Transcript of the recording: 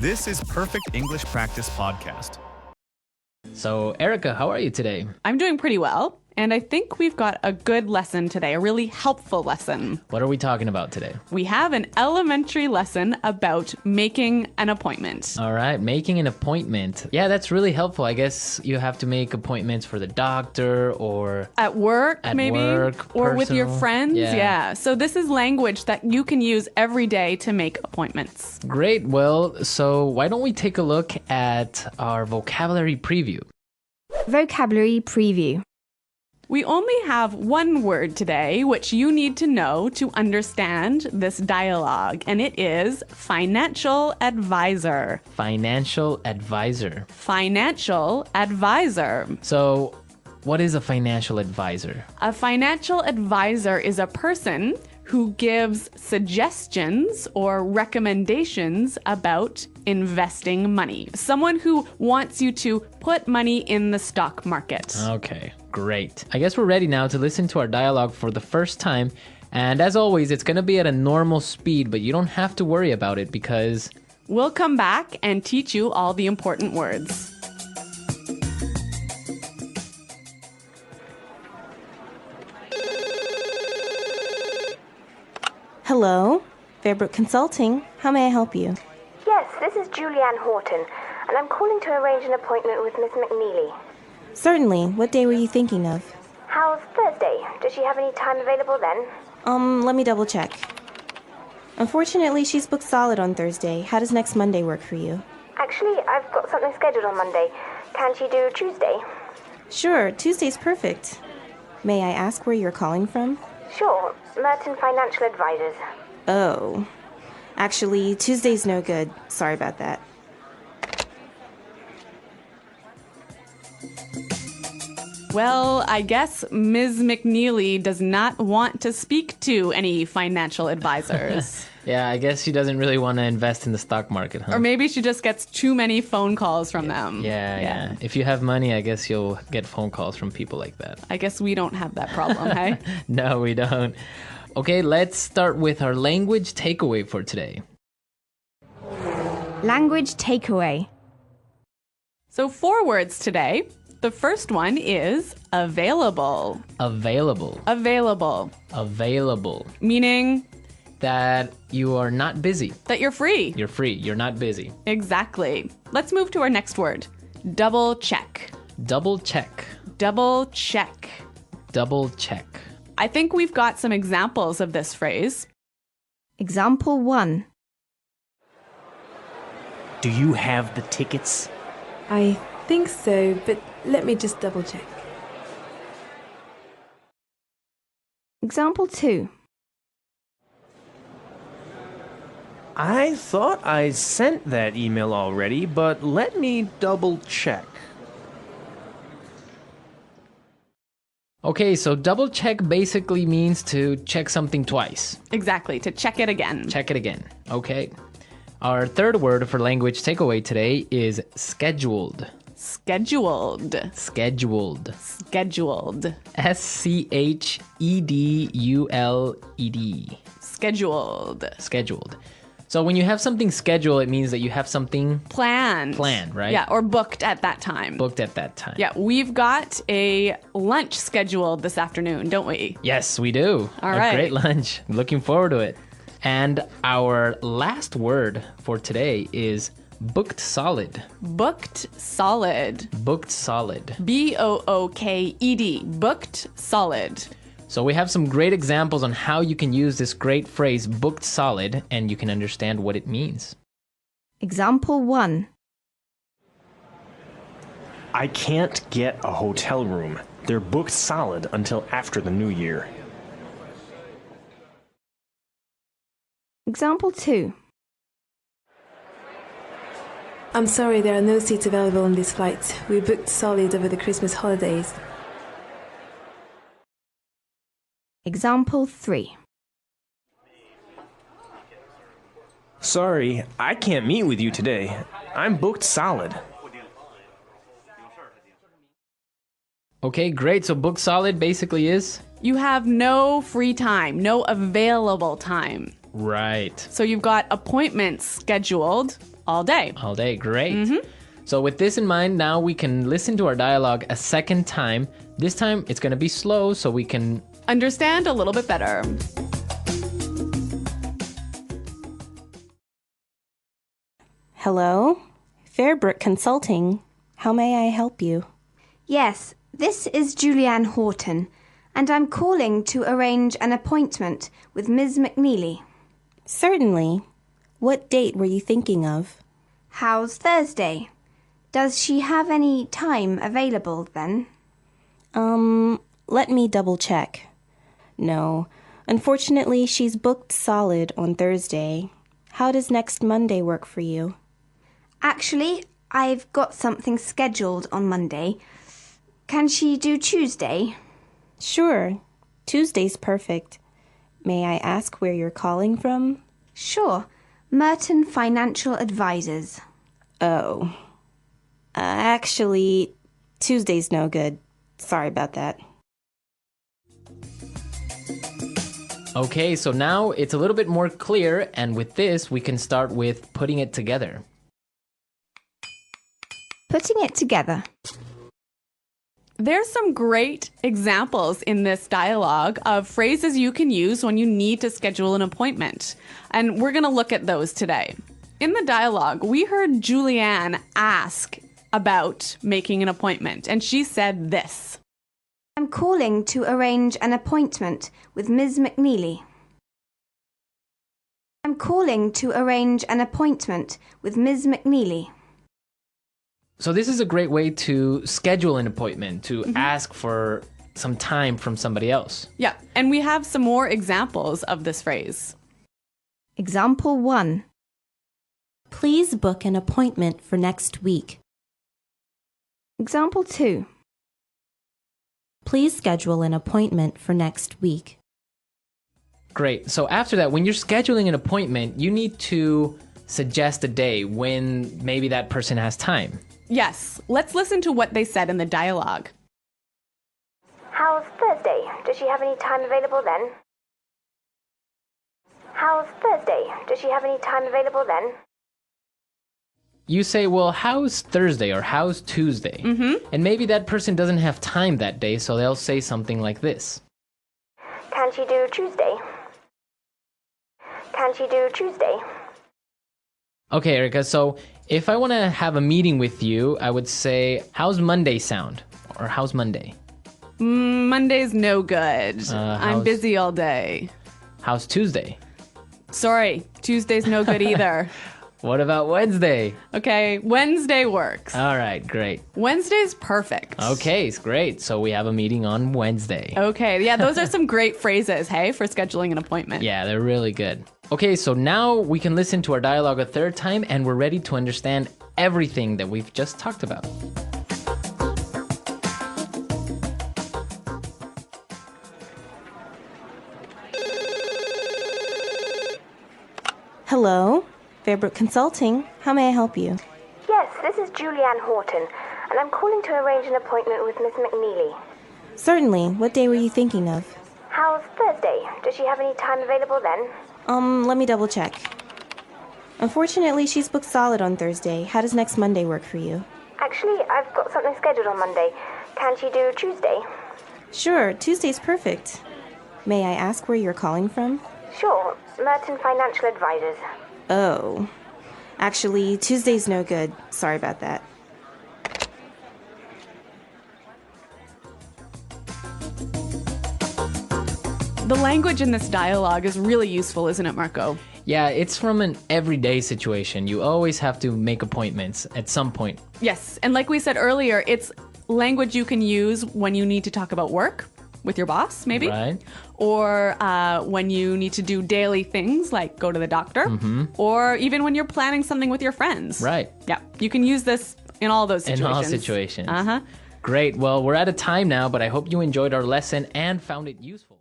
This is Perfect English Practice Podcast. So, Erica, how are you today? I'm doing pretty well, and I think we've got a good lesson today, a really helpful lesson. What are we talking about today? We have an elementary lesson about making an appointment. All right, making an appointment. Yeah, that's really helpful. I guess you have to make appointments for the doctor or At work, maybe, or with your personal. friends. Yeah. So this is language that you can use every day to make appointments. Great. Well, so why don't we take a look at our vocabulary preview? Vocabulary preview. We only have one word today, which you need to know to understand this dialogue, and it is financial advisor. Financial advisor. Financial advisor. So, what is a financial advisor? A financial advisor is a person who gives suggestions or recommendations about investing money. Someone who wants you to put money in the stock market. Okay, great. I guess we're ready now to listen to our dialogue for the first time. And as always, it's going to be at a normal speed, but you don't have to worry about it because We'll come back and teach you all the important words. Hello, Fairbrook Consulting. How may I help you? Yes, this is Julianne Horton, and I'm calling to arrange an appointment with Miss McNeely. Certainly. What day were you thinking of? How's Thursday? Does she have any time available then? Let me double check. Unfortunately, she's booked solid on Thursday. How does next Monday work for you? Actually, I've got something scheduled on Monday. Can she do Tuesday? Sure, Tuesday's perfect. May I ask where you're calling from? Sure, Merton Financial Advisors. Oh. Actually, Tuesday's no good. Sorry about that. Well, I guess Ms. McNeely does not want to speak to any financial advisors. yeah, I guess she doesn't really want to invest in the stock market, huh? Or maybe she just gets too many phone calls from them. Yeah. If you have money, I guess you'll get phone calls from people like that. I guess we don't have that problem, hey? No, we don't. Okay, let's start with our language takeaway for today. Language takeaway. So 4 words today. The first one is available. Available. Available. Available. Meaning That you are not busy. that you're free. You're free. You're not busy. Exactly. Let's move to our next word. Double check. Double check. Double check. Double check. I think we've got some examples of this phrase. Example 1. Do you have the tickets? I think so, but let me just double check. Example 2. I thought I sent that email already, but let me double check. Okay, so double check basically means to check something twice. Exactly, to check it again. Check it again. Okay. Our third word for language takeaway today is scheduled. Scheduled. Scheduled. Scheduled. Scheduled. Scheduled. Scheduled. So when you have something scheduled, it means that you have something Planned. Planned, right? Yeah, or booked at that time. booked at that time. Yeah, we've got a lunch scheduled this afternoon, don't we? Yes, we do. All a right. great lunch. Looking forward to it. And our last word for today is booked solid. Booked solid. Booked solid. B-O-O-K-E-D. Booked solid. So we have some great examples on how you can use this great phrase booked solid and you can understand what it means. Example 1. I can't get a hotel room. They're booked solid until after the new year. Example 2. I'm sorry, there are no seats available on this flight. We booked solid over the Christmas holidays. Example 3. Sorry, I can't meet with you today. I'm booked solid. Okay, great. So booked solid basically is? You have no free time, no available time. Right. So you've got appointments scheduled all day. All day, great. So with this in mind, now we can listen to our dialogue a second time. This time it's going to be slow so we can Understand a little bit better. Hello? Fairbrook Consulting. How may I help you? Yes, this is Julianne Horton, and I'm calling to arrange an appointment with Ms. McNeely. Certainly. What date were you thinking of? How's Thursday? Does she have any time available then? Let me double check. No, unfortunately, she's booked solid on Thursday. How does next Monday work for you? Actually, I've got something scheduled on Monday. Can she do Tuesday? Sure. Tuesday's perfect. May I ask where you're calling from? Sure. Merton Financial Advisors. Oh. Actually, Tuesday's no good. Sorry about that. Okay, so now it's a little bit more clear, and with this, we can start with putting it together. Putting it together. There's some great examples in this dialogue of phrases you can use when you need to schedule an appointment. And we're going to look at those today. In the dialogue, we heard Julianne ask about making an appointment, and she said this. I'm calling to arrange an appointment with Ms. McNeely. I'm calling to arrange an appointment with Ms. McNeely. So this is a great way to schedule an appointment, to ask for some time from somebody else. Yeah, and we have some more examples of this phrase. Example 1. Please book an appointment for next week. Example 2. Please schedule an appointment for next week. Great. So after that, when you're scheduling an appointment, you need to suggest a day when maybe that person has time. Yes, let's listen to what they said in the dialogue. How's Thursday? Does she have any time available then? How's Thursday? Does she have any time available then? You say, well, how's Thursday or how's Tuesday? And maybe that person doesn't have time that day, so they'll say something like this. Can she do Tuesday? Can she do Tuesday? Okay, Erica, so if I want to have a meeting with you, I would say, how's Monday sound? Or how's Monday? Monday's no good. I'm how's- busy all day. How's Tuesday? Sorry, Tuesday's no good either. What about Wednesday? Okay, Wednesday works. All right, great. Wednesday's perfect. Okay, it's great. So we have a meeting on Wednesday. Okay, yeah, those are some great phrases, hey, for scheduling an appointment. Yeah, they're really good. Okay, so now we can listen to our dialogue a third time and we're ready to understand everything that we've just talked about. Hello? Fairbrook Consulting. How may I help you? Yes, this is Julianne Horton, and I'm calling to arrange an appointment with Miss McNeely. Certainly. What day were you thinking of? How's Thursday? Does she have any time available then? Let me double check. Unfortunately, she's booked solid on Thursday. How does next Monday work for you? Actually, I've got something scheduled on Monday. Can she do Tuesday? Sure, Tuesday's perfect. May I ask where you're calling from? Sure, Merton Financial Advisors. Oh. Actually, Tuesday's no good. Sorry about that. The language in this dialogue is really useful, isn't it, Marco? Yeah, it's from an everyday situation. You always have to make appointments at some point. Yes, and like we said earlier, it's language you can use when you need to talk about work with your boss, maybe. Right. Or when you need to do daily things like go to the doctor. Or even when you're planning something with your friends. Right. Yeah, you can use this in all those situations. In all situations. Uh-huh. Great. Well, we're out of time now, but I hope you enjoyed our lesson and found it useful.